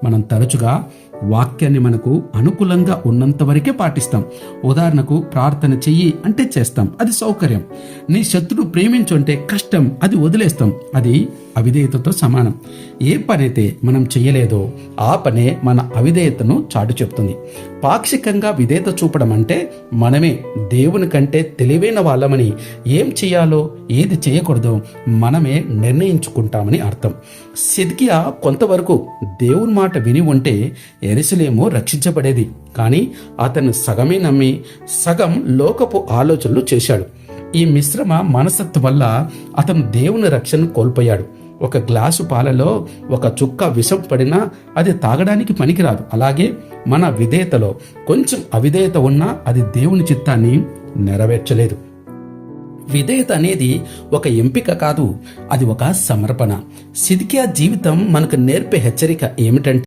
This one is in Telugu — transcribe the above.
మనం తరచుగా వాక్యాన్ని మనకు అనుకూలంగా ఉన్నంత వరకే పాటిస్తాం. ఉదాహరణకు ప్రార్థన చెయ్యి అంటే చేస్తాం, అది సౌకర్యం. నీ శత్రువు ప్రేమించు అంటే కష్టం, అది వదిలేస్తాం. అది అవిధేయతతో సమానం. ఏ పనైతే మనం చెయ్యలేదో ఆ పనే మన అవిధేయతను చాటు చెప్తుంది. పాక్షికంగా విధేయత చూపడం అంటే మనమే దేవుని కంటే తెలివైన వాళ్ళమని, ఏం చేయాలో ఏది చేయకూడదో మనమే నిర్ణయించుకుంటామని అర్థం. సిద్కియా కొంతవరకు దేవుని మాట విని ఉంటే యెరూషలేము రక్షించబడేది. కానీ అతను సగమే నమ్మి సగం లోకపు ఆలోచనలు చేశాడు. ఈ మిశ్రమ మనస్తత్వం వల్ల అతను దేవుని రక్షణను కోల్పోయాడు. ఒక గ్లాసు పాలలో ఒక చుక్క విషం పడినా అది తాగడానికి పనికిరాదు. అలాగే మన విధేయతలో కొంచెం అవిధేయత ఉన్నా అది దేవుని చిత్తాన్ని నెరవేర్చలేదు. విధేయత అనేది ఒక ఎంపిక కాదు, అది ఒక సమర్పణ. సిద్కియా జీవితం మనకు నేర్పే హెచ్చరిక ఏమిటంటే